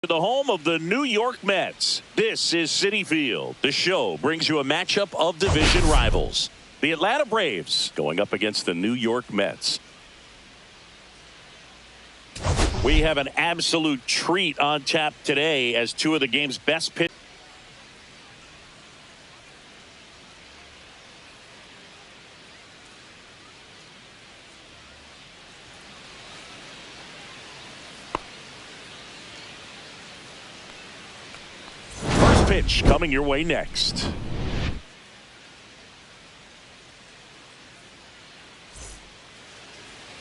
The home of the New York Mets. This is Citi Field. The show brings you a matchup of division rivals. The Atlanta Braves going up against the New York Mets. We have an absolute treat on tap today as two of the game's best pitchers. Pitch coming your way next.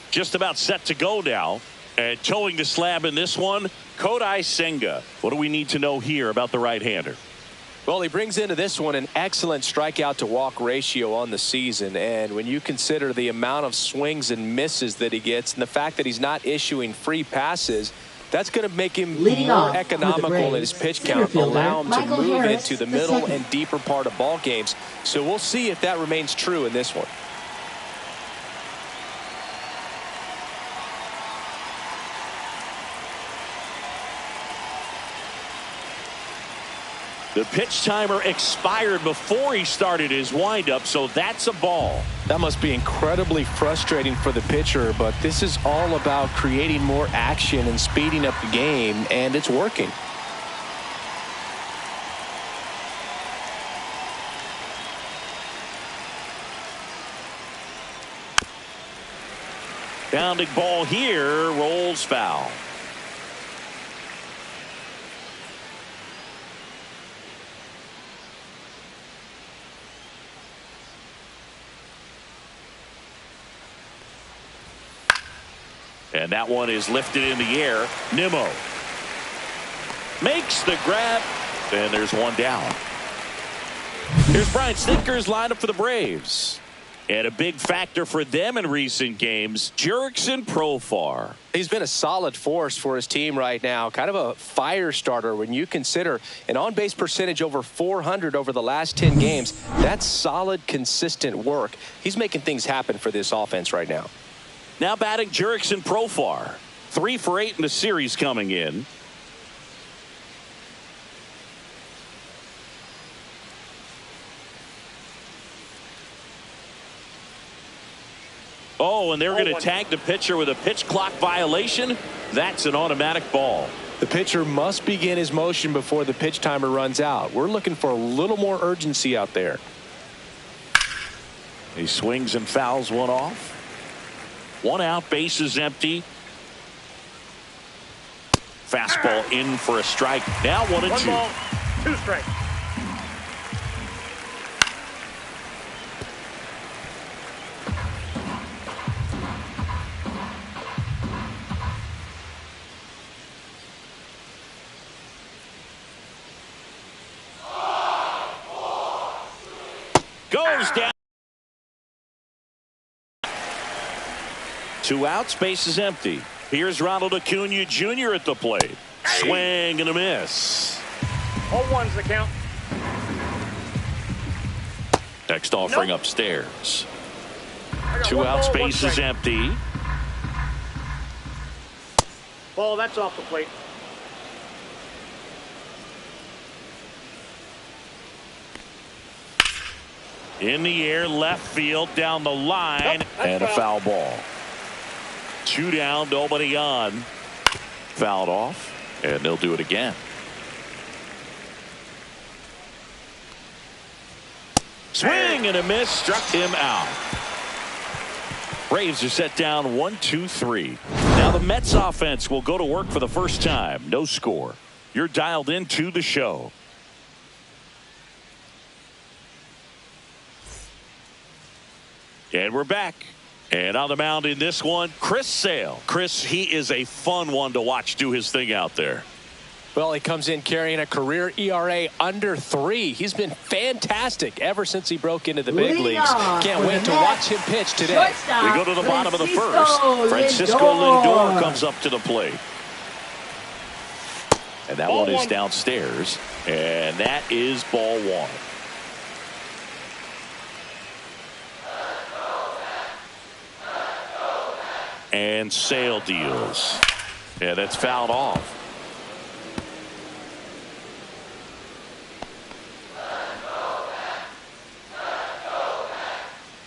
Just about set to go now. And towing the slab in this one, Kodai Senga. What do we need to know here about the right-hander? Well, he brings into this one an excellent strikeout to walk ratio on the season. And when you consider the amount of swings and misses that he gets and the fact that he's not issuing free passes, that's going to make him more economical in his pitch count, allow him to move into the middle and deeper part of ball games. So we'll see if that remains true in this one. The pitch timer expired before he started his windup, so that's a ball. That must be incredibly frustrating for the pitcher, but this is all about creating more action and speeding up the game, and it's working. Bounding ball here, rolls foul. And that one is lifted in the air. Nimmo makes the grab, and there's one down. Here's Brian Snitker's lineup for the Braves. And a big factor for them in recent games, Jurickson Profar. He's been a solid force for his team right now. Kind of a fire starter when you consider an on-base percentage over 400 over the last 10 games. That's solid, consistent work. He's making things happen for this offense right now. Now batting Jurickson Profar. 3 for 8 in the series coming in. Oh, and they're going to tag the pitcher with a pitch clock violation. That's an automatic ball. The pitcher must begin his motion before the pitch timer runs out. We're looking for a little more urgency out there. He swings and fouls one off. 1 out, bases empty. Fastball in for a strike. Now 1-2. 1 ball, 2 strikes. Goes down. 2 outs, bases empty. Here's Ronald Acuna Jr. at the plate. Swing and a miss. 0-1's the count. Next offering upstairs. 2 outs, bases empty. Ball, that's off the plate. In the air, left field, down the line, and a foul ball. 2 down, nobody on. Fouled off, and they'll do it again. Swing and a miss, struck him out. Braves are set down 1-2-3. Now the Mets offense will go to work for the first time. No score. You're dialed into the show. And we're back. And on the mound in this one, Chris Sale. Chris, he is a fun one to watch do his thing out there. Well, he comes in carrying a career ERA under 3. He's been fantastic ever since he broke into the big leagues. Can't wait to watch him pitch today. We go to the bottom of the first. Francisco Lindor comes up to the plate. And that one is downstairs. And that is ball 1. And Sale deals. Yeah, that's fouled off.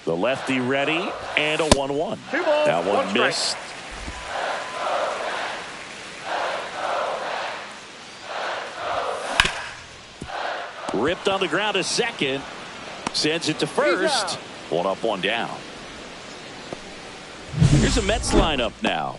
The lefty ready, and a 1-1. That one missed. Ripped on the ground to second. Sends it to first. 1 up, 1 down. Here's a Mets lineup now.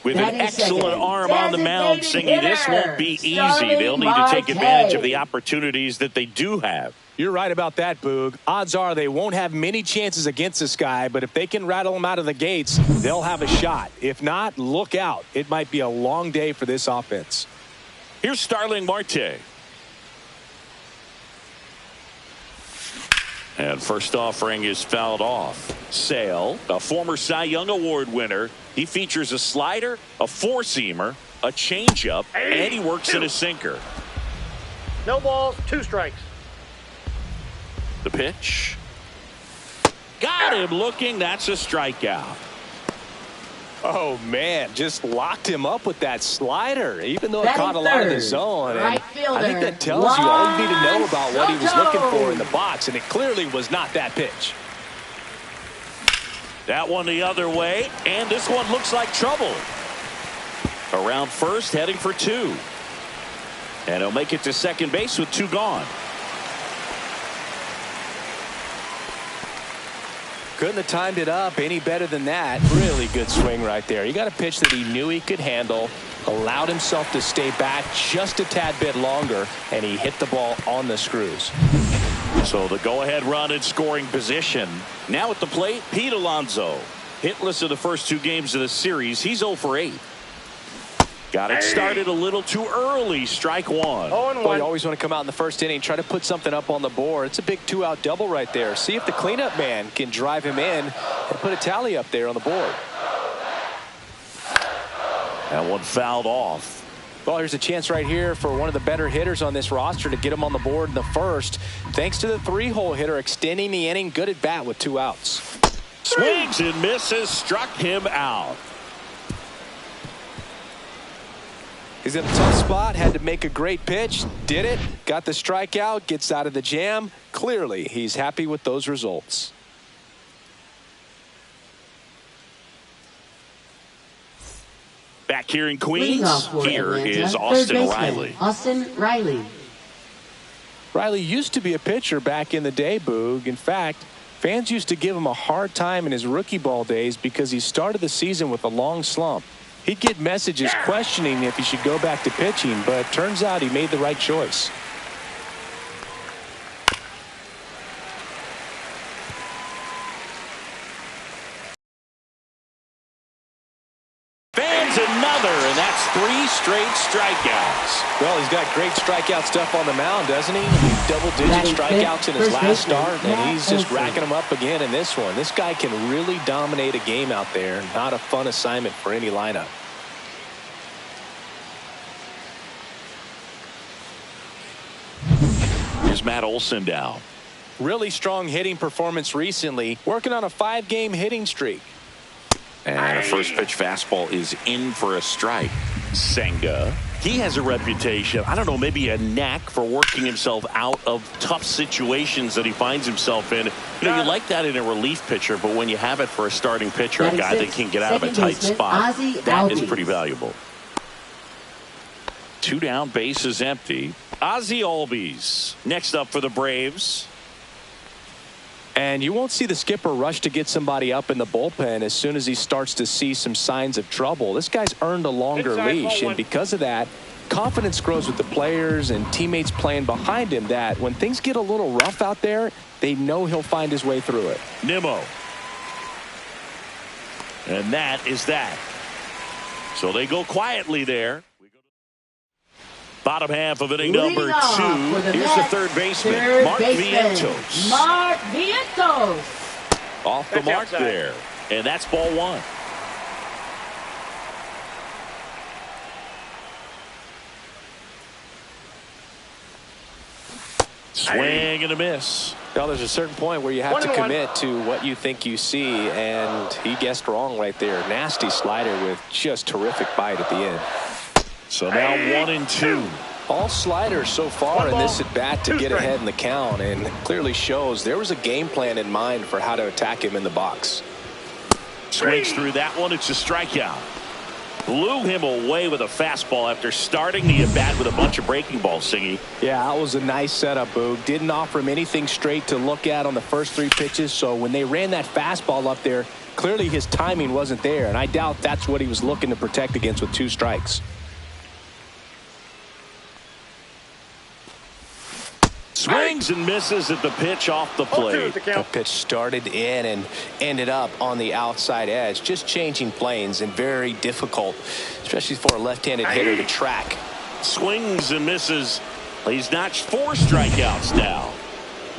With an excellent arm on the mound, Singy, this won't be easy. They'll need to take advantage of the opportunities that they do have. You're right about that, Boog. Odds are they won't have many chances against this guy, but if they can rattle him out of the gates, they'll have a shot. If not, look out. It might be a long day for this offense. Here's Starling Marte. And first offering is fouled off. Sale, a former Cy Young Award winner. He features a slider, a four-seamer, a changeup, and he works in a sinker. No balls, 2 strikes. The pitch. Got him looking. That's a strikeout. Oh, man, just locked him up with that slider, even though it caught a lot of the zone. And I think that tells you all you need to know about what he was looking for in the box, and it clearly was not that pitch. That one the other way, and this one looks like trouble. Around first, heading for 2. And he'll make it to second base with 2 gone. Couldn't have timed it up any better than that. Really good swing right there. You got a pitch that he knew he could handle, allowed himself to stay back just a tad bit longer, and he hit the ball on the screws. So the go-ahead run in scoring position. Now at the plate, Pete Alonso. Hitless in the first 2 games of the series. He's 0 for 8. Got it started a little too early. Strike 1. Well, you always want to come out in the first inning, try to put something up on the board. It's a big 2-out double right there. See if the cleanup man can drive him in and put a tally up there on the board. That one fouled off. Well, here's a chance right here for one of the better hitters on this roster to get him on the board in the first. Thanks to the 3-hole hitter extending the inning. Good at bat with 2 outs. Swings and misses. Struck him out. He's in a tough spot, had to make a great pitch, did it, got the strikeout, gets out of the jam. Clearly, he's happy with those results. Back here in Queens, here is Austin Riley. Riley used to be a pitcher back in the day, Boog. In fact, fans used to give him a hard time in his rookie ball days because he started the season with a long slump. He'd get messages questioning if he should go back to pitching, but turns out he made the right choice. Fans another, and that's 3 straight strikeouts. Well, he's got great strikeout stuff on the mound, doesn't he? Double-digit strikeouts in his last start, and he's just racking them up again in this one. This guy can really dominate a game out there. Not a fun assignment for any lineup. Here's Matt Olson down. Really strong hitting performance recently, working on a 5-game hitting streak. And a first pitch fastball is in for a strike. Senga, he has a reputation, I don't know, maybe a knack for working himself out of tough situations that he finds himself in. You know, you like that in a relief pitcher, but when you have it for a starting pitcher, a guy that can get out of a tight spot, that is pretty valuable. 2 down, bases empty. Ozzie Albies next up for the Braves. And you won't see the skipper rush to get somebody up in the bullpen as soon as he starts to see some signs of trouble. This guy's earned a longer leash, and because of that, confidence grows with the players and teammates playing behind him that when things get a little rough out there, they know he'll find his way through it. Nimmo. And that is that. So they go quietly there. Bottom half of inning number 2. Here's the third baseman, Mark Vientos. Off the mark there. And that's ball 1. Swing and a miss. Well, there's a certain point where you have to commit to what you think you see, and he guessed wrong right there. Nasty slider with just terrific bite at the end. So now 1-2. All sliders so far in this at-bat to get ahead in the count, and clearly shows there was a game plan in mind for how to attack him in the box. Swings through that one. It's a strikeout. Blew him away with a fastball after starting the at-bat with a bunch of breaking balls, Singy. Yeah, that was a nice setup, Boog. Didn't offer him anything straight to look at on the first 3 pitches, so when they ran that fastball up there, clearly his timing wasn't there, and I doubt that's what he was looking to protect against with 2 strikes. Swings and misses at the pitch off the plate. The pitch started in and ended up on the outside edge. Just changing planes and very difficult, especially for a left-handed hitter to track. Swings and misses. He's notched 4 strikeouts now.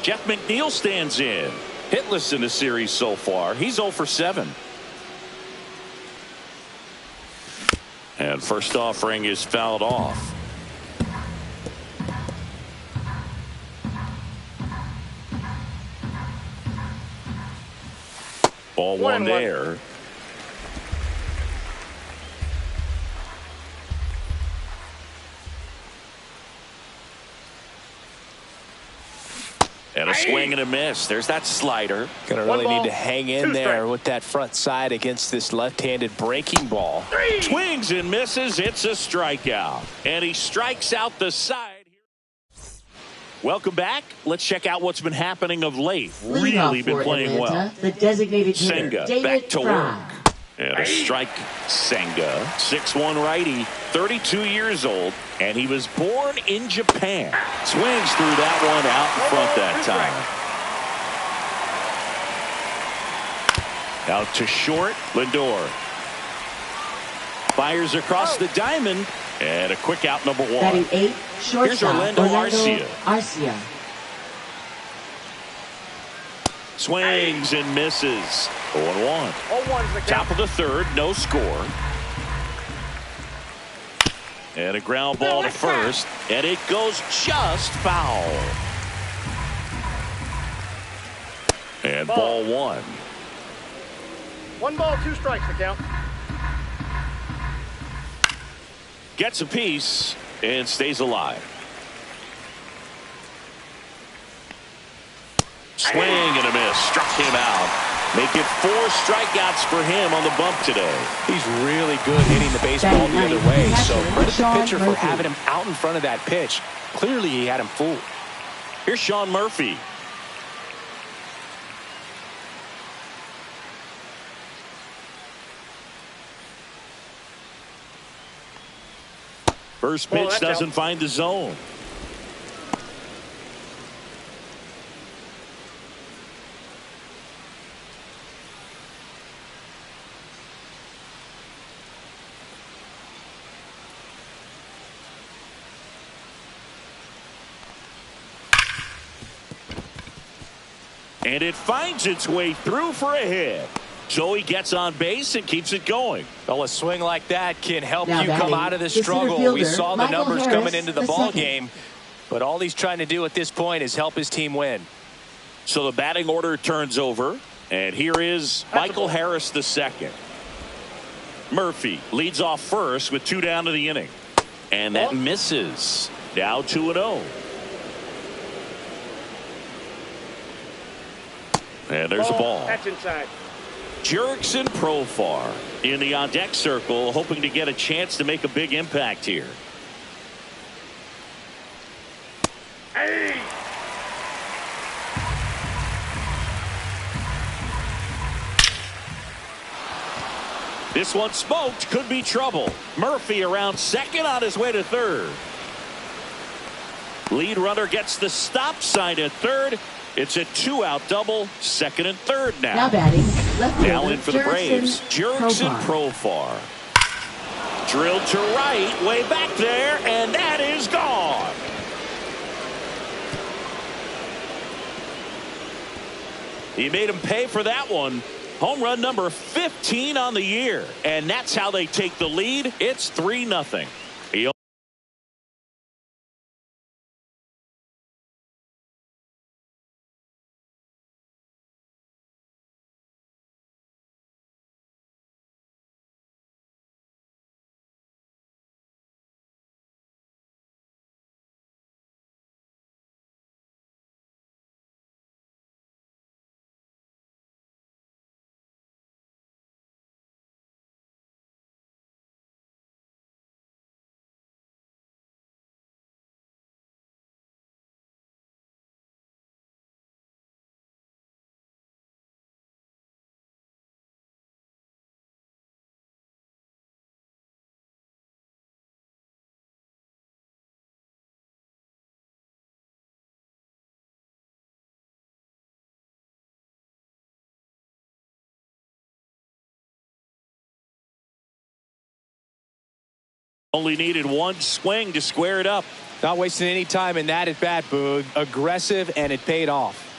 Jeff McNeil stands in. Hitless in the series so far. He's 0 for 7. And first offering is fouled off. Ball 1 there. And a swing and a miss. There's that slider. Gonna really need to hang in there with that front side against this left-handed breaking ball. Swings and misses. It's a strikeout. And he strikes out the side. Welcome back. Let's check out what's been happening of late. Really been playing well. The designated Senga back to work. And a strike. Senga, 6'1" righty, 32 years old, and he was born in Japan. Swings through that one out in front that time. Out to short, Lindor. Fires across the diamond, and a quick out, number 1. Batting 8, shortstop, here's Orlando Arcia. Swings and misses. 0-1. Top of the 3rd, no score. And a ground ball to first, and it goes just foul. And ball 1. 1 ball, 2 strikes the count. Gets a piece and stays alive. Swing and a miss. Struck him out. Make it 4 strikeouts for him on the bump today. He's really good hitting the baseball the other way. So credit the pitcher for having him out in front of that pitch. Clearly he had him fooled. Here's Sean Murphy. First pitch doesn't find the zone. And it finds its way through for a hit. So he gets on base and keeps it going. Well, a swing like that can help now you come out of the struggle. We saw the numbers coming into the ball game, but all he's trying to do at this point is help his team win. So the batting order turns over, and here is Michael Harris the second. Murphy leads off first with 2 down to the inning, and that misses. Now 2-0. And there's a ball. That's inside. Jurickson Profar in the on-deck circle, hoping to get a chance to make a big impact here. Hey! This one smoked. Could be trouble. Murphy around second on his way to third. Lead runner gets the stop sign at third. It's a 2-out double, second and third now. Now batting, left fielder, now in for the Braves, Jurickson Profar. Drilled to right, way back there, and that is gone. He made him pay for that one. Home run number 15 on the year, and that's how they take the lead. It's 3-0. Only needed one swing to square it up. Not wasting any time in that at bat, Boog. Aggressive, and it paid off.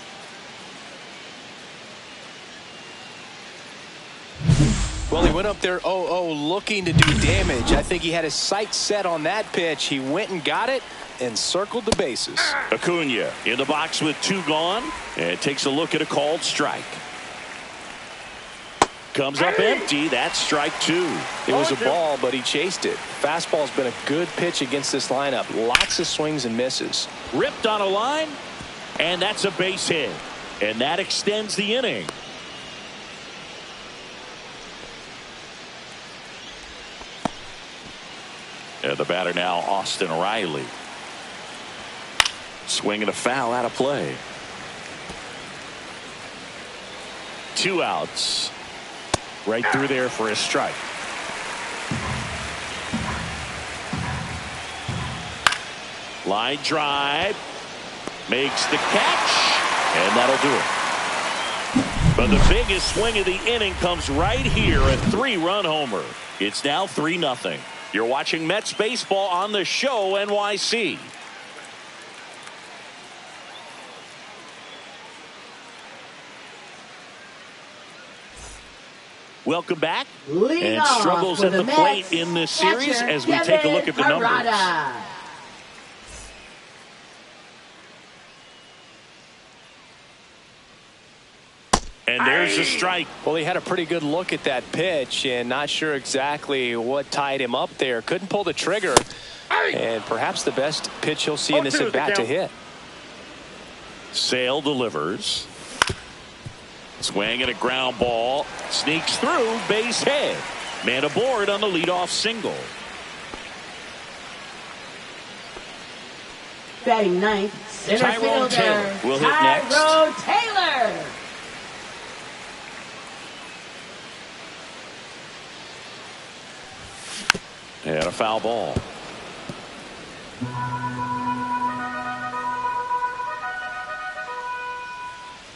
Well, he went up there 0-0 looking to do damage. I think he had his sights set on that pitch. He went and got it and circled the bases. Acuna in the box with 2 gone, and takes a look at a called strike. Comes up empty. That's strike 2. It was a ball, but he chased it. Fastball's been a good pitch against this lineup. Lots of swings and misses. Ripped on a line, and that's a base hit. And that extends the inning. And the batter now, Austin Riley. Swinging a foul out of play. 2 outs. Right through there for a strike. Line drive. Makes the catch. And that'll do it. But the biggest swing of the inning comes right here. A 3-run homer. It's now 3-0. You're watching Mets baseball on the show, NYC. Welcome back. Leading and struggles off at the Mets, plate in this series catcher, as we take a look at the numbers. Parada. And there's a strike. Well, he had a pretty good look at that pitch and not sure exactly what tied him up there. Couldn't pull the trigger. And perhaps the best pitch he'll see in this at bat to hit. Sale delivers. Swing at a ground ball. Sneaks through. Base hit. Man aboard on the leadoff single. Batting ninth, center Tyrone fielder, Taylor will hit next. Tyrone Taylor. And a foul ball.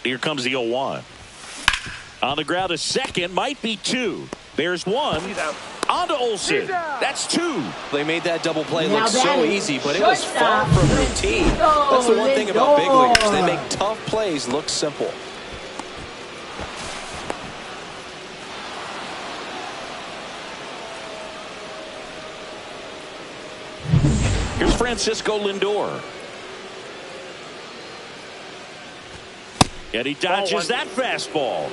Here comes the 0-1. On the ground, a second, might be 2. There's 1. On to Olsen. That's 2. They made that double play Now look so batting, easy, but it was far shortstop, from routine. That's the one thing about big leaguers. They make tough plays look simple. Here's Francisco Lindor. And he dodges that fastball.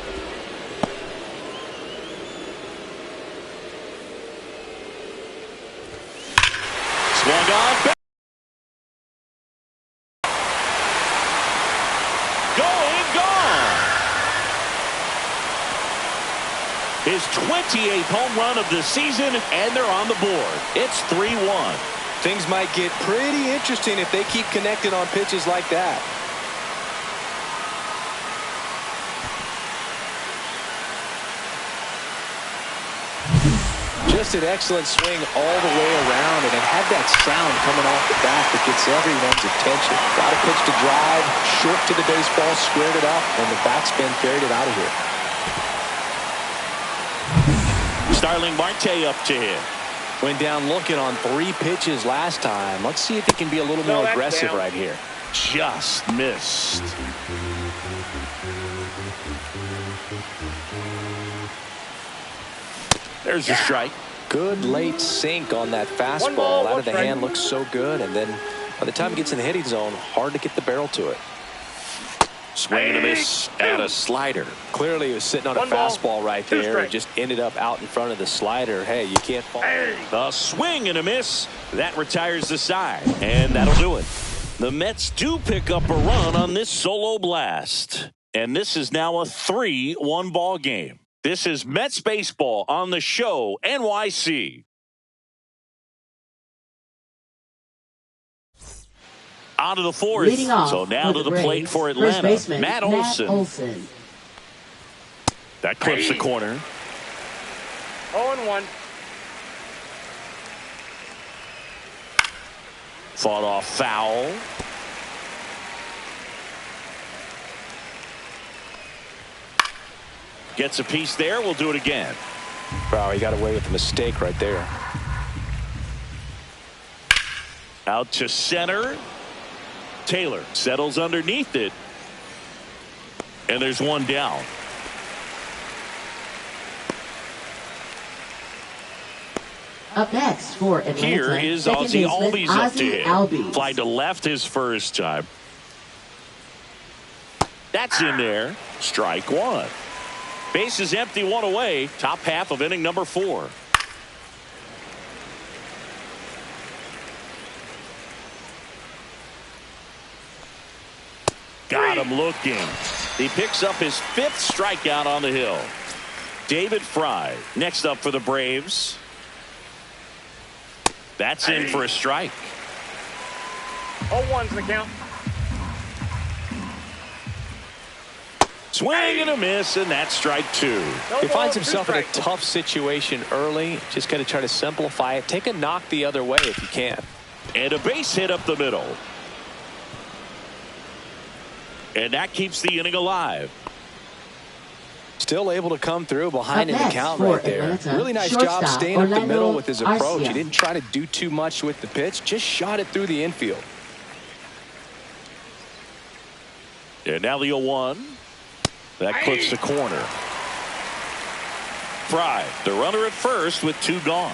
Swung on. Going, gone. His 28th home run of the season, and they're on the board. It's 3-1. Things might get pretty interesting if they keep connected on pitches like that. Just an excellent swing all the way around, and it had that sound coming off the bat that gets everyone's attention. Got a pitch to drive, short to the baseball, squared it up, and the backspin carried it out of here. Starling Marte up to him. Went down looking on 3 pitches last time. Let's see if he can be a little more aggressive right here. Just missed. There's the strike. Good late sink on that fastball. Out of the hand, looks so good. And then by the time it gets in the hitting zone, hard to get the barrel to it. Swing and a miss at a slider. Clearly he was sitting on a fastball right there. It just ended up out in front of the slider. Hey, you can't fall. A swing and a miss. That retires the side. And that'll do it. The Mets do pick up a run on this solo blast. And this is now a 3-1 ball game. This is Mets baseball on the show, NYC. On to the 4th. So now to the plate for Atlanta. Matt Olson. That clips the corner. 0-1. Fought off foul. Gets a piece there. We'll do it again. Wow, he got away with a mistake right there. Out to center. Taylor settles underneath it. And there's one down. Up next for Atlanta, Here is second Ozzie baseman Albies up to Ozzie hit. Albies. Fly to left his first time. That's in there. Strike one. Base is empty, one away. Top half of inning number 4. Got him looking. He picks up his 5th strikeout on the hill. David Fry next up for the Braves. That's in for a strike. 0-1's the count. Swing and a miss, and that's strike 2. He finds himself in a tough situation early. Just got to try to simplify it. Take a knock the other way if you can. And a base hit up the middle. And that keeps the inning alive. Still able to come through behind in the count for right there. Atlanta, Really nice shortstop, job staying up the Orlando middle with his approach. Arcia. He didn't try to do too much with the pitch. Just shot it through the infield. And now the 0-1. That clips the corner. Fry, the runner at first with 2 gone.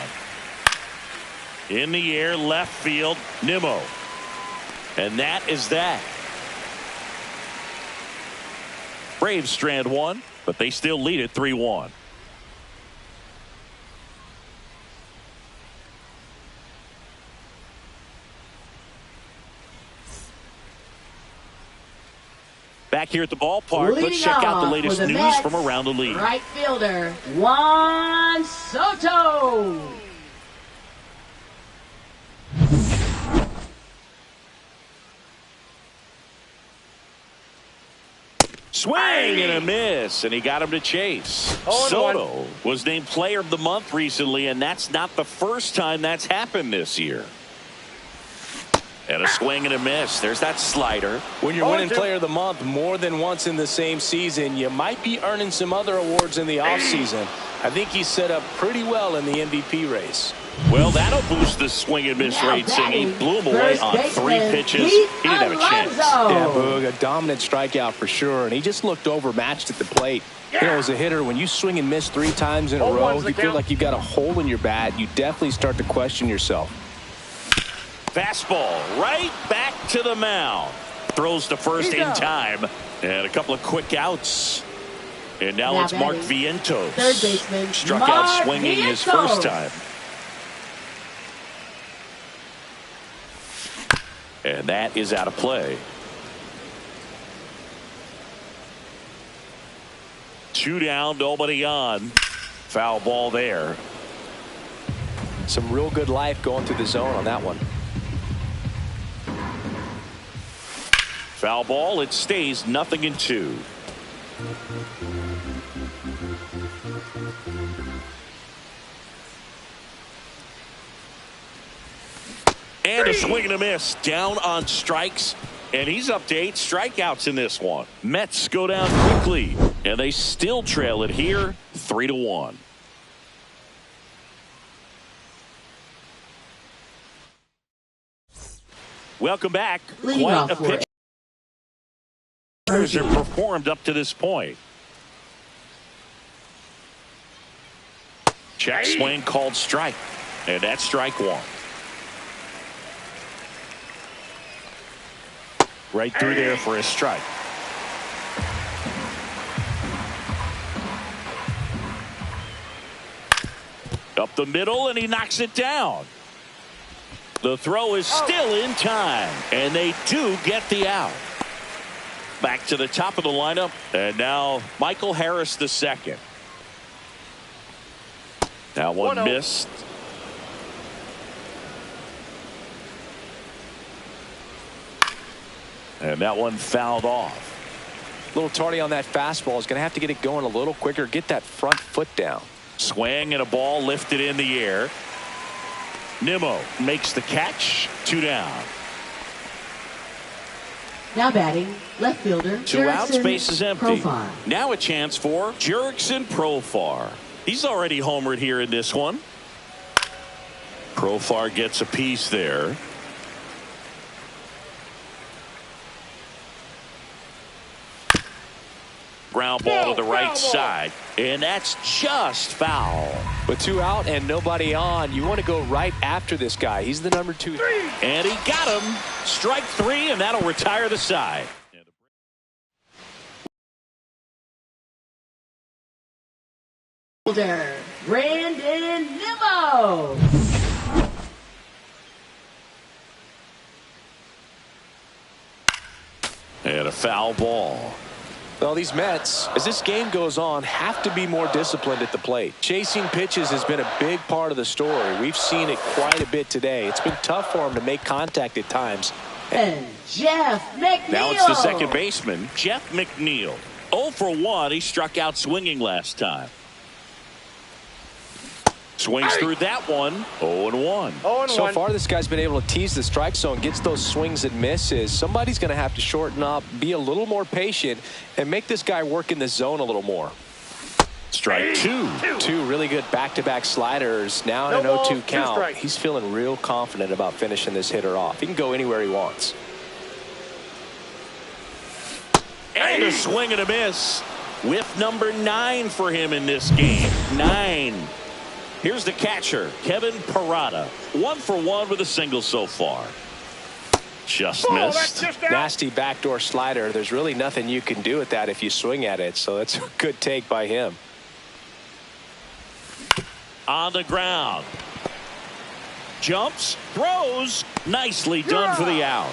In the air, left field, Nimmo. And that is that. Braves strand 1, but they still lead it 3-1. Back here at the ballpark, Leading let's check out the off latest for the news Mets, from around the league. Right fielder Juan Soto. Swing and a miss, and he got him to chase. 0-1. Soto was named Player of the Month recently, and that's not the first time that's happened this year. And a swing and a miss. There's that slider. When you're winning 0-2. Player of the Month more than once in the same season, you might be earning some other awards in the offseason. I think he's set up pretty well in the MVP race. Well, that'll boost the swing and miss Now rates, and he batting, blew him away first on 3 baseman pitches. Pete He didn't have a chance. Alonso. Yeah, Boog, a dominant strikeout for sure, and he just looked overmatched at the plate. You know, as a hitter, when you swing and miss 3 times in a 0-1's row, the you feel count. like you've got a hole in your bat. You definitely start to question yourself. Fastball right back to the mound. Throws to first He's in out. time. And a couple of quick outs. And now it's Mark batting, Vientos. third baseman Struck Mark out swinging his Vientos. first time. And that is out of play. 2 down, nobody on. Foul ball there. Some real good life going through the zone on that one. Foul ball, it stays 0-2. And a swing and a miss down on strikes, and he's up to 8 strikeouts in this one. Mets go down quickly, and they still trail it here 3-1. Welcome back. Leading Quite off a for pitch have performed up to this point. Check swing called strike, and that's strike 1. Right through there for a strike. Up the middle, and he knocks it down. The throw is still in time, and they do get the out. Back to the top of the lineup, and now Michael Harris the second. That one 1-0. missed. And that one fouled off. A little tardy on that fastball. Is going to have to get it going a little quicker. Get that front foot down. Swing and a ball lifted in the air. Nimmo makes the catch. 2 down. Now batting, left fielder 2 outs, Jurickson base is empty. Profar. Now a chance for Jurickson Profar. He's already homered here in this one. Profar gets a piece there. ground ball to the right side. And that's just foul. With 2 out and nobody on, you want to go right after this guy. He's the number 2. And he got him. Strike 3, and that'll retire the side. Fielder, Brandon Nimmo. And a foul ball. Well, these Mets, as this game goes on, have to be more disciplined at the plate. Chasing pitches has been a big part of the story. We've seen it quite a bit today. It's been tough for him to make contact at times. And Jeff McNeil. Now it's the second baseman, Jeff McNeil. 0 for 1. He struck out swinging last time. Swings through that one. 0-1. So far, this guy's been able to tease the strike zone, gets those swings and misses. Somebody's going to have to shorten up, be a little more patient, and make this guy work in the zone a little more. Strike 2. 2 really good back-to-back sliders. Now in an 0-2 count. He's feeling real confident about finishing this hitter off. He can go anywhere he wants. And a swing and a miss. Whiff number 9 for him in this game. 9. Here's the catcher, Kevin Parada. 1 for 1 with a single so far. Just missed. Nasty backdoor slider. There's really nothing you can do with that if you swing at it. So that's a good take by him. On the ground. Jumps, throws. Nicely done for the out.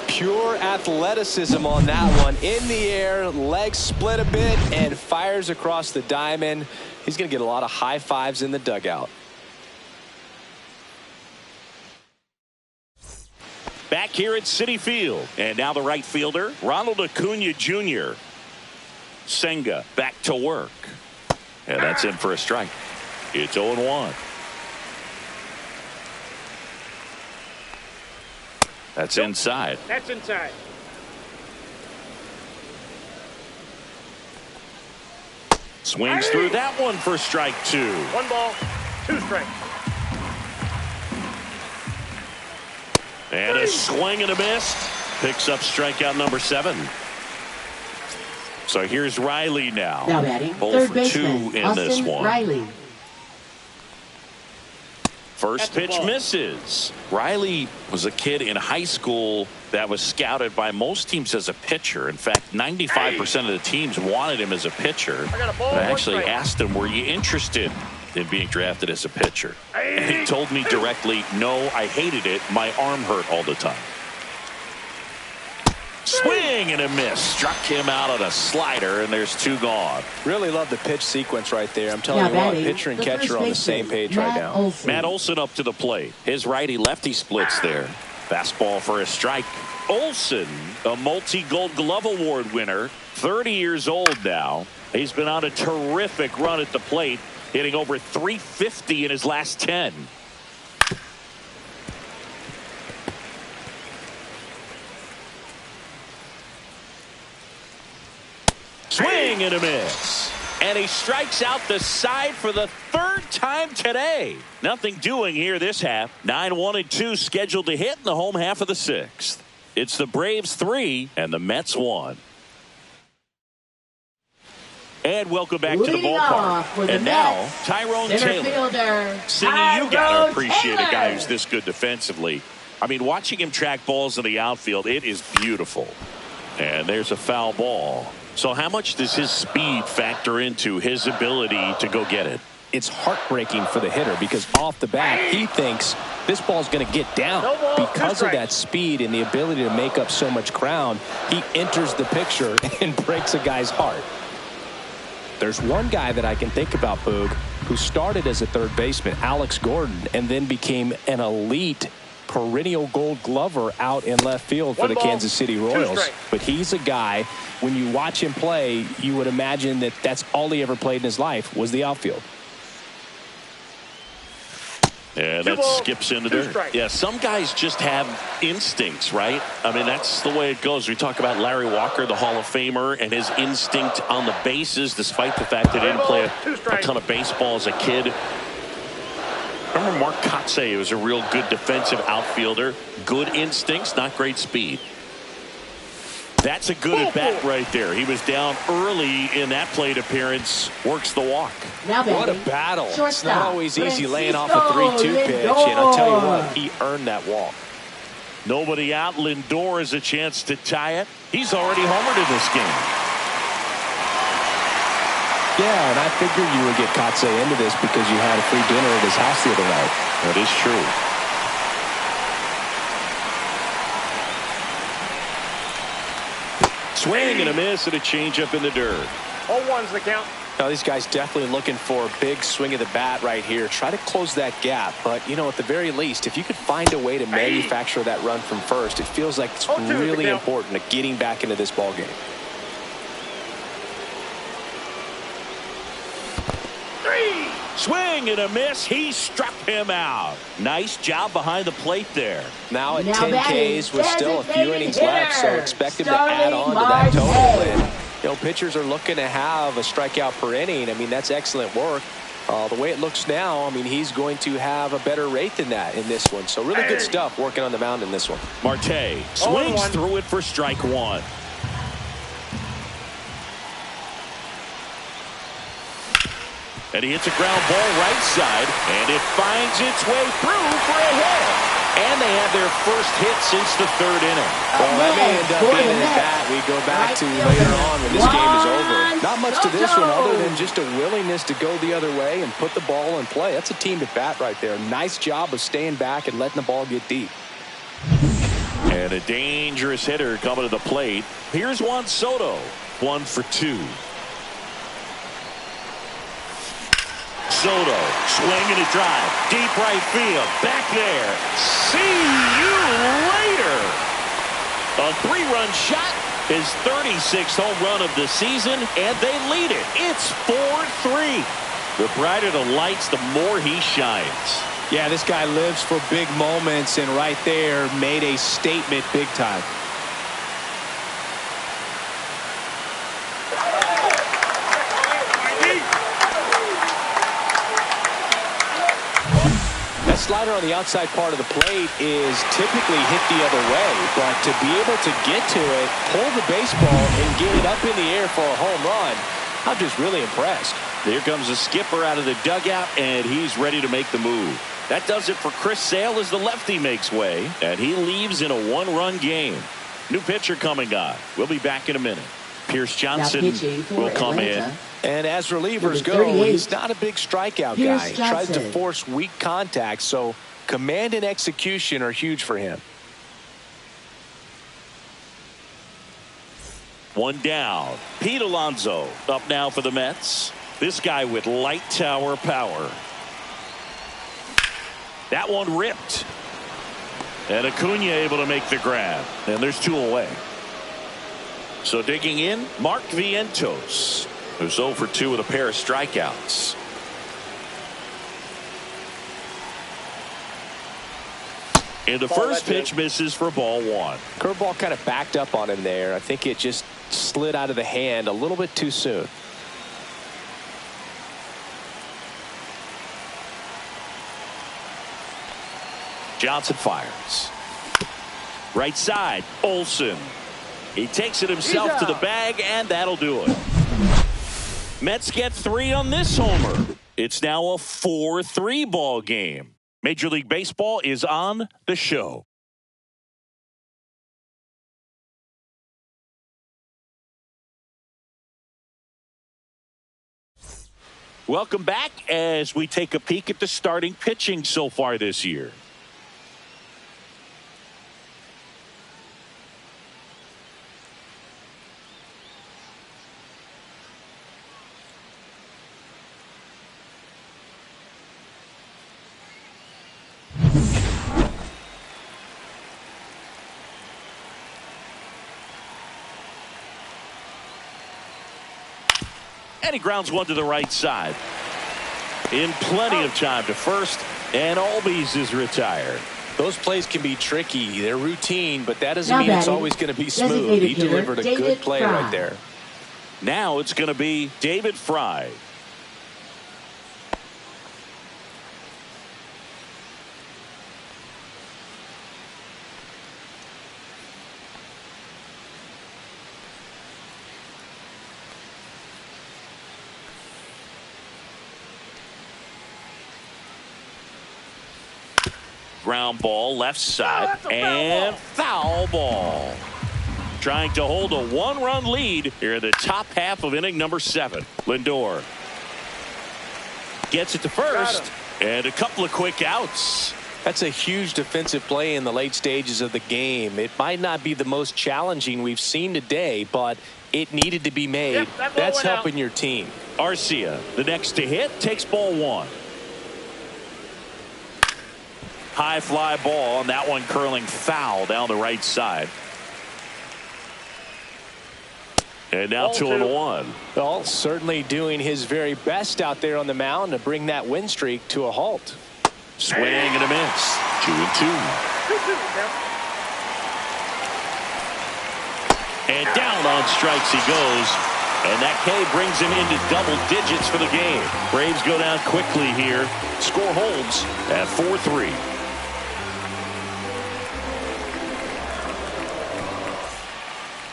Pure athleticism on that one. In the air, legs split a bit, and fires across the diamond. He's going to get a lot of high fives in the dugout. Back here at Citi Field. And now the right fielder, Ronald Acuna Jr. Senga back to work. And that's in for a strike. It's 0-1. That's inside. That's inside. Swings through that one for strike 2. 1 ball, 2 strikes. And a swing and a miss. Picks up strikeout number 7. So here's Riley now. Now batting, 0 third for baseman, 2 in Austin this one. Riley. First pitch misses. Riley was a kid in high school that was scouted by most teams as a pitcher. In fact, 95% of the teams wanted him as a pitcher. I actually asked him, were you interested in being drafted as a pitcher? And he told me directly, no, I hated it. My arm hurt all the time. Swing and a miss. Struck him out on a slider, and there's 2 gone. Really love the pitch sequence right there. I'm telling you what, pitcher and catcher are on the same page right now. Matt Olson up to the plate. His righty-lefty splits there. Fastball for a strike. Olson, a multi-Gold Glove Award winner, 30 years old now. He's been on a terrific run at the plate, hitting over .350 in his last 10. Swing and a miss. And he strikes out the side for the 3rd time today. Nothing doing here this half. 9-1-2 scheduled to hit in the home half of the 6th. It's the Braves 3 and the Mets 1. And welcome back to the ballpark. And now, Tyrone Taylor. Cindy, you got to appreciate a guy who's this good defensively. I mean, watching him track balls in the outfield, it is beautiful. And there's a foul ball. So how much does his speed factor into his ability to go get it? It's heartbreaking for the hitter because off the bat, he thinks this ball's going to get down. Because of that speed and the ability to make up so much ground, he enters the picture and breaks a guy's heart. There's one guy that I can think about, Boog, who started as a third baseman, Alex Gordon, and then became an elite perennial Gold Glover out in left field for the Kansas City Royals. But he's a guy, when you watch him play, you would imagine that that's all he ever played in his life was the outfield. And that skips into dirt. Yeah, some guys just have instincts, right? I mean, that's the way it goes. We talk about Larry Walker, the Hall of Famer, and his instinct on the bases, despite the fact that he didn't play a ton of baseball as a kid. Remember Mark Kotsay was a real good defensive outfielder. Good instincts, not great speed. That's a good at bat right there. He was down early in that plate appearance. Works the walk. What a battle. It's not always easy laying off a Francisco 3-2 pitch. And I'll tell you what, he earned that walk. Nobody out. Lindor has a chance to tie it. He's already homered in this game. Yeah, and I figured you would get Kotsay into this because you had a free dinner at his house the other night. That is true. Swing and a miss and a changeup in the dirt. 0-1's the count. Now these guys definitely looking for a big swing of the bat right here. Try to close that gap. But, you know, at the very least, if you could find a way to manufacture that run from first, it feels like it's really important to getting back into this ball game. 3. Swing and a miss. He struck him out. Nice job behind the plate there. Now at 10 Ks with still a few innings left, so expect him to add on to that total. And, you know, pitchers are looking to have a strikeout per inning. I mean, that's excellent work. The way it looks now, I mean, he's going to have a better rate than that in this one. So really good stuff working on the mound in this one. Marte swings through it for strike one. And he hits a ground ball right side, and it finds its way through for a hit. And they have their first hit since the third inning. Well, that may end up being an at-bat we go back to later on when this game is over. Not much to this one other than just a willingness to go the other way and put the ball in play. That's a team at bat right there. Nice job of staying back and letting the ball get deep. And a dangerous hitter coming to the plate. Here's Juan Soto. 1 for 2. Soto swinging a drive. Deep right field. Back there. See you later. A 3-run shot. His 36th home run of the season. And they lead it. It's 4-3. The brighter the lights, the more he shines. Yeah, this guy lives for big moments, and right there made a statement big time. That slider on the outside part of the plate is typically hit the other way, but to be able to get to it, pull the baseball, and get it up in the air for a home run, I'm just really impressed. Here comes the skipper out of the dugout, and he's ready to make the move. That does it for Chris Sale as the lefty makes way, and he leaves in a 1-run game. New pitcher coming on. We'll be back in a minute. Pierce Johnson will come in. And as relievers go, he's not a big strikeout guy. He tries to force weak contact, so command and execution are huge for him. 1 down. Pete Alonso up now for the Mets. This guy with light tower power. That one ripped. And Acuna able to make the grab. And there's 2 away. So digging in, Mark Vientos, who's 0 for 2 with a pair of strikeouts. And the first pitch misses for ball 1. Curveball kind of backed up on him there. I think it just slid out of the hand a little bit too soon. Johnson fires. Right side, Olsen. He takes it himself to the bag, and that'll do it. Mets get 3 on this homer. It's now a 4-3 ball game. Major League Baseball is on the show. Welcome back as we take a peek at the starting pitching so far this year. And he grounds one to the right side. In plenty of time to first, and Albies is retired. Those plays can be tricky. They're routine, but that doesn't mean it's always going to be smooth. He delivered a good play right there. Now it's going to be David Fry. ground ball left side, and foul ball. Trying to hold a one-run lead here in the top half of inning number 7. Lindor gets it to first, and a couple of quick outs. That's a huge defensive play in the late stages of the game. It might not be the most challenging we've seen today, but it needed to be made. Yep, that's helping your team. Arcia, the next to hit, takes ball 1. High fly ball, and that one curling foul down the right side. And now 2-1. Well, certainly doing his very best out there on the mound to bring that win streak to a halt. Swing and a miss. 2-2. And down on strikes he goes. And that K brings him into double digits for the game. Braves go down quickly here. Score holds at 4-3.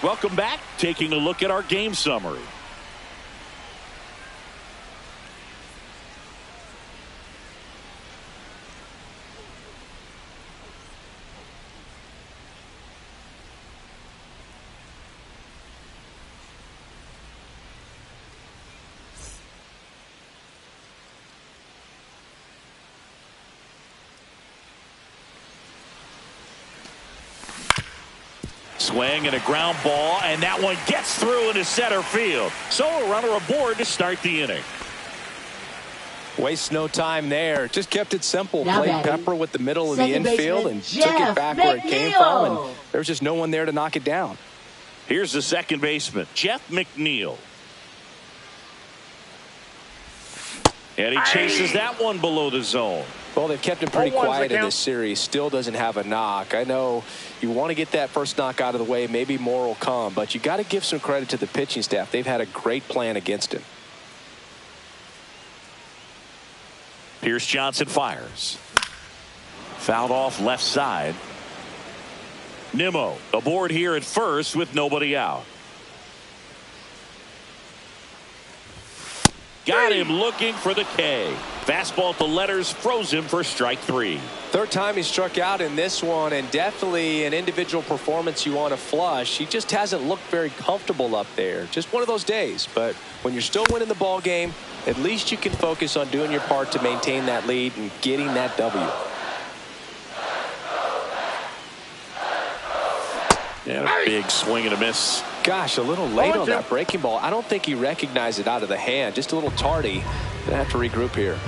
Welcome back. Taking a look at our game summary. Swing and a ground ball, and that one gets through into center field. So a runner aboard to start the inning. Waste no time there. Just kept it simple. Now Played Pepper with the middle of the second infield baseman, and took it Jeff back where it came from. And McNeil. there was just no one there to knock it down. Here's the second baseman, Jeff McNeil. And he chases that one below the zone. Well, they've kept him pretty 0-1's the quiet in count. this series. Still doesn't have a knock. I know you want to get that first knock out of the way. Maybe more will come. But you got to give some credit to the pitching staff. They've had a great plan against him. Pierce Johnson fires. Fouled off left side. Nimmo aboard here at first with nobody out. Got him looking for the K. Fastball at the letters froze him for strike 3. Third time he struck out in this one, and definitely an individual performance you want to flush. He just hasn't looked very comfortable up there. Just one of those days. But when you're still winning the ball game, at least you can focus on doing your part to maintain that lead and getting that W. And a big swing and a miss. Gosh, a little late on that breaking ball. I don't think he recognized it out of the hand. Just a little tardy. Gonna have to regroup here.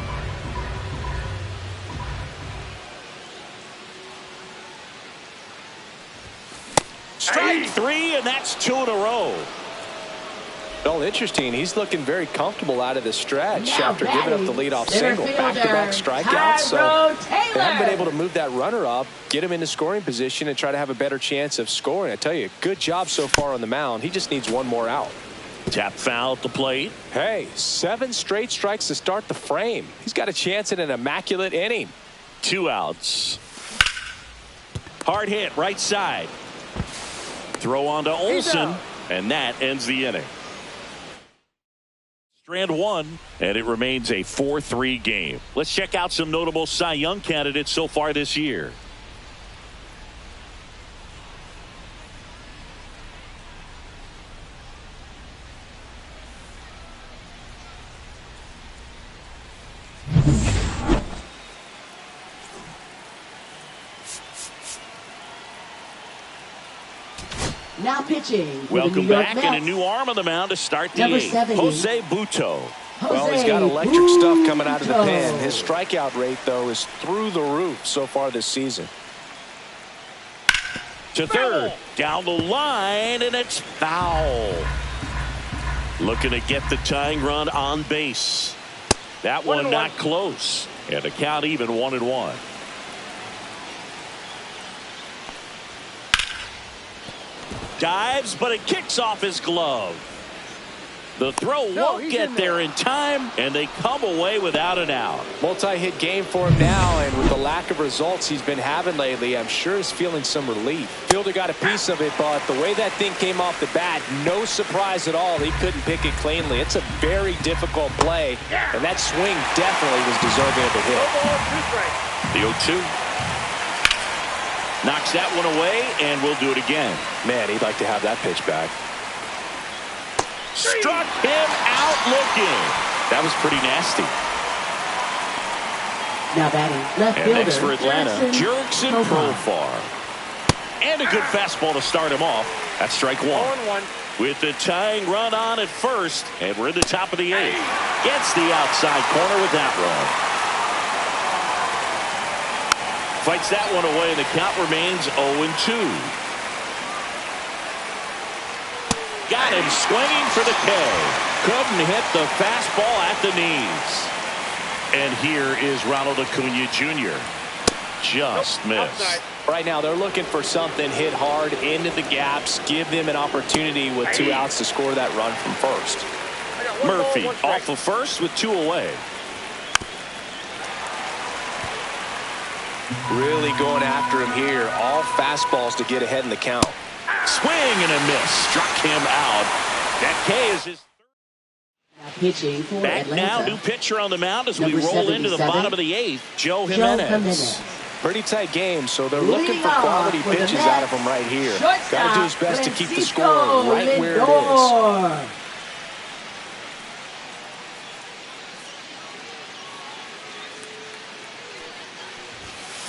Strike 3, and that's 2 in a row. Well, interesting. He's looking very comfortable out of the stretch Now after giving up the leadoff center single. Back-to-back fielder, strikeouts. So Tyrone they haven't been Taylor. able to move that runner up, get him into scoring position, and try to have a better chance of scoring. I tell you, good job so far on the mound. He just needs one more out. Tap foul at the plate. Hey, 7 straight strikes to start the frame. He's got a chance at an immaculate inning. 2 outs. Hard hit right side. Throw on to Olsen, and that ends the inning. Strand 1, and it remains a 4-3 game. Let's check out some notable Cy Young candidates so far this year. Now pitching. for the Welcome New York back, Mets. and a new arm on the mound to start the Number 8th. 70. Jose Butto. Well, he's got electric stuff coming out of the pen. His strikeout rate, though, is through the roof so far this season. To third, down the line, and it's foul. Looking to get the tying run on base. That one not close, and the count even 1-1. Dives, but it kicks off his glove. The throw won't get there in time, and they come away without an out. Multi-hit game for him now, and with the lack of results he's been having lately, I'm sure he's feeling some relief. Fielder got a piece of it, but the way that thing came off the bat, no surprise at all. He couldn't pick it cleanly. It's a very difficult play, and that swing definitely was deserving of a hit. The 0-2. Knocks that one away, and we'll do it again. Man, he'd like to have that pitch back. Struck him out looking. That was pretty nasty. Now batting left And fielder. next for Atlanta, Jurickson Profar. And a good fastball to start him off. That's strike one. 0-1. With the tying run on at first, and we're in the top of the eighth. Gets the outside corner with that run. Fights that one away, and the count remains 0-2. Got him swinging for the K. Couldn't hit the fastball at the knees. And here is Ronald Acuna Jr. Just missed. Right now, they're looking for something hit hard into the gaps, give them an opportunity with 2 outs to score that run from first. Murphy off of first with 2 away. Really going after him here. All fastballs to get ahead in the count. Swing and a miss. Struck him out. That K is his Now pitching for back Atlanta. now. New pitcher on the mound as we Number roll into the 77, bottom of the eighth. Joe Joe Jimenez. Jimenez. Pretty tight game, so they're Leading looking for off quality for the pitches Mets, out of him right here. shortstop, Got to do his best to keep the Francisco score right where it is. Lindor.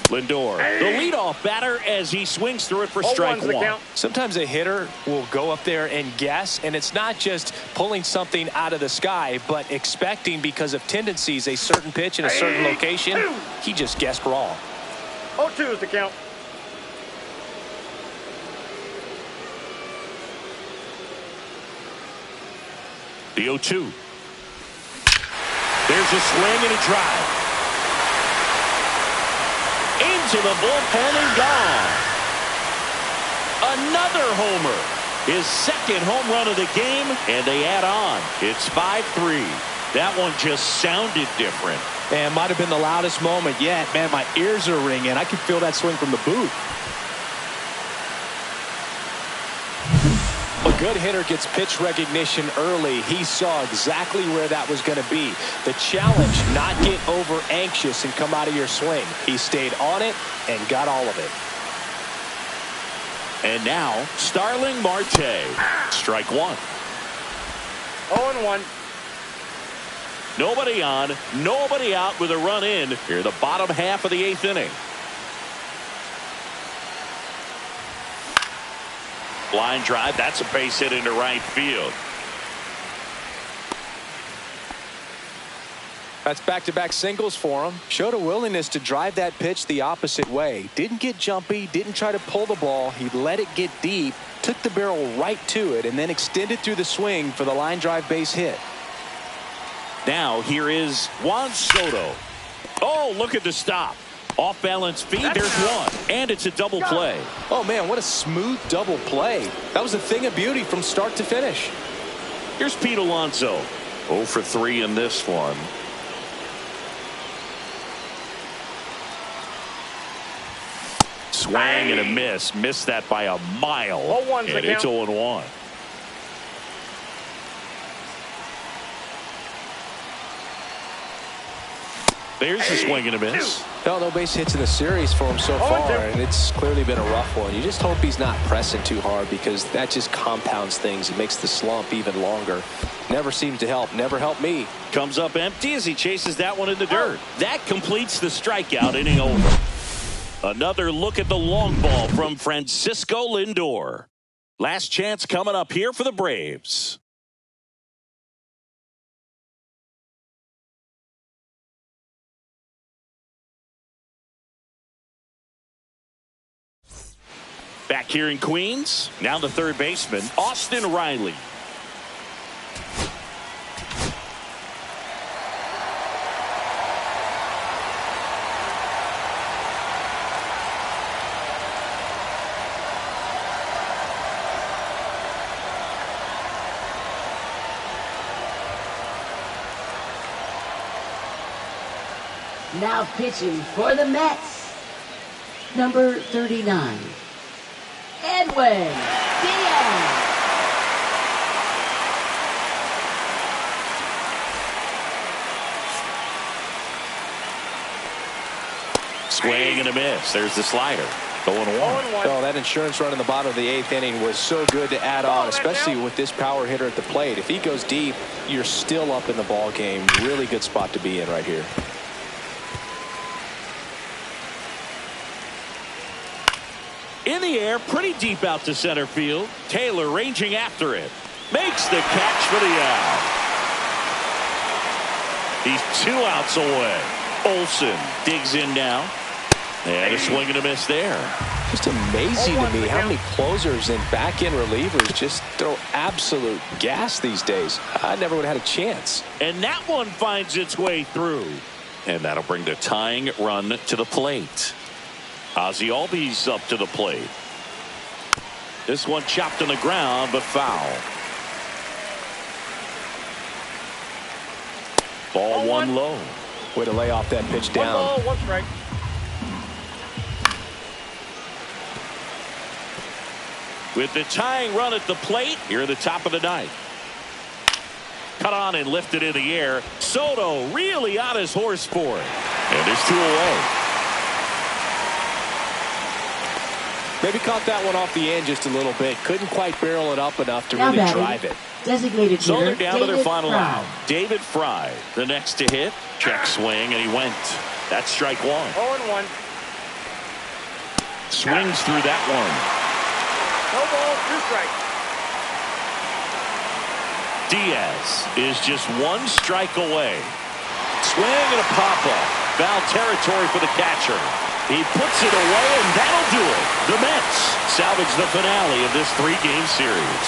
Lindor, the leadoff batter as he swings through it for strike 0-1's the one. count. Sometimes a hitter will go up there and guess, and it's not just pulling something out of the sky, but expecting because of tendencies a certain pitch in a certain location. He just guessed wrong. 0-2 is the count. The 0-2. There's a swing and a drive. Into the bullpen and gone. Another homer. His second home run of the game, and they add on. It's 5-3. That one just sounded different. And might have been the loudest moment yet. Man, my ears are ringing. I can feel that swing from the booth. A good hitter gets pitch recognition early. He saw exactly where that was going to be. The challenge, not get over anxious and come out of your swing. He stayed on it and got all of it. And now, Starling Marte. Strike one. 0-1. Nobody on, nobody out with a run in here, the bottom half of the eighth inning. Line drive, that's a base hit into right field. That's back-to-back singles for him. Showed a willingness to drive that pitch the opposite way. Didn't get jumpy, didn't try to pull the ball. He let it get deep, took the barrel right to it, and then extended through the swing for the line drive base hit. Now here is Juan Soto. Oh, look at the stop. Off balance feed, there's one. And it's a double play. Oh, man, what a smooth double play. That was a thing of beauty from start to finish. Here's Pete Alonso. 0 for 3 in this one. Swing and a miss. Missed that by a mile. 0-1's the and it's count. 0-1. There's a swing and a miss. No base hits in the series for him so far, 0-2. and it's clearly been a rough one. You just hope he's not pressing too hard because that just compounds things. It makes the slump even longer. Never seems to help. Never helped me. Comes up empty as he chases that one in the dirt. That completes the strikeout inning over. Another look at the long ball from Francisco Lindor. Last chance coming up here for the Braves. Back here in Queens, now the third baseman, Austin Riley. Now pitching for the Mets. Number 39. Edwin Diaz. Swing and a miss. There's the slider. 0-1. Oh, that insurance run in the bottom of the 8th inning was so good to add on, especially with this power hitter at the plate. If he goes deep, you're still up in the ball game. Really good spot to be in right here. In the air, pretty deep out to center field. Taylor ranging after it. Makes the catch for the out. He's 2 outs away. Olsen digs in now. And a swing and a miss there. Just amazing to me how many closers and back-end relievers just throw absolute gas these days. I never would have had a chance. And that one finds its way through. And that'll bring the tying run to the plate. Ozzie Albies up to the plate. This one chopped on the ground, but foul. Ball 1 low. Way to lay off that pitch down. 1 ball, 1 strike. With the tying run at the plate, here at the top of the 9th. Cut on and lifted in the air. Soto really on his horse for it. And there's 2 away. Maybe caught that one off the end just a little bit. Couldn't quite barrel it up enough to really drive it. Designated So they're hitter, down to their final Fry. out. David Fry, the next to hit. Check swing, and he went. That's strike 1. 0-1. Swings through that one. No ball, 2 strikes. Diaz is just 1 strike away. Swing and a pop-up. Foul territory for the catcher. He puts it away, and that'll do it. The Mets salvage the finale of this 3-game series.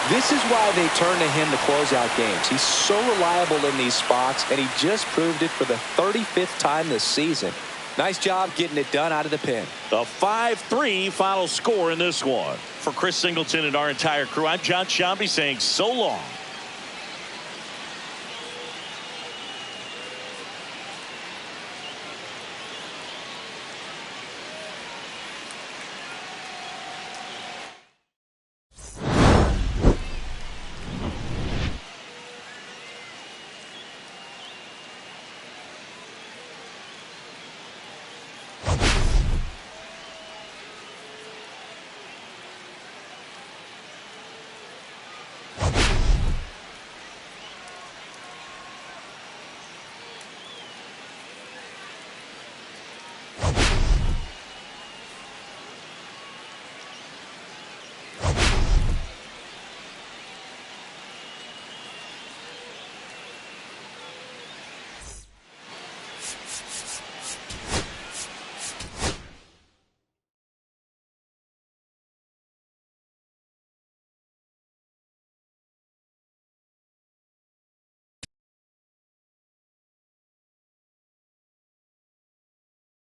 This is why they turn to him to close out games. He's so reliable in these spots, and he just proved it for the 35th time this season. Nice job getting it done out of the pen. A 5-3 final score in this one. For Chris Singleton and our entire crew, I'm John Shambi saying so long.